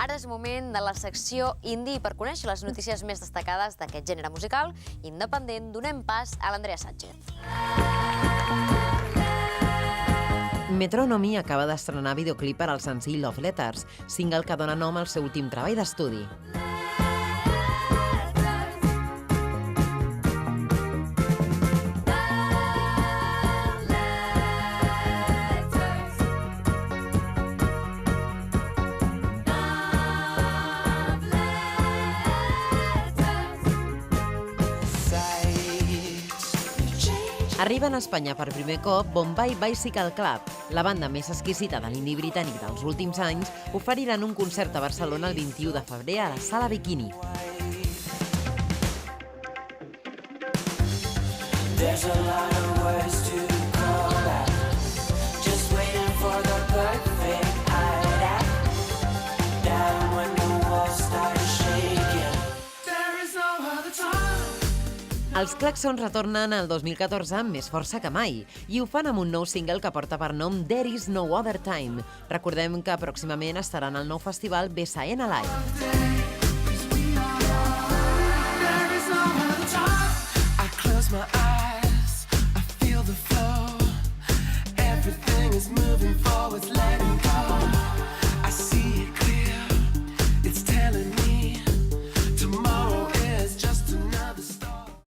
Ara és moment de la secció indie. Per conèixer les notícies més destacades d'aquest gènere musical independent, donem pas a l'Andrea Sánchez. Metronomy acaba d'estrenar videoclip per al senzill Love Letters, single que dona nom al seu últim treball d'estudi. Arriben a Espanya per primer cop Bombay Bicycle Club. La banda més exquisita de l'indie britànic dels últims anys oferiran un concert a Barcelona el 21 de febrer a la Sala Bikini. There's a lot of words to call out, just waiting for the perfect hideout. Down when the walls start shaking, there is no other time. Els Klaxons retornen el 2014 amb més força que mai i ho fan amb un nou single que porta per nom There is no other time. Recordem que pròximament estaran al nou festival BSN Alive. There is no other time. I close my eyes, I feel the flow. Everything is moving forward, letting go. I see it clear.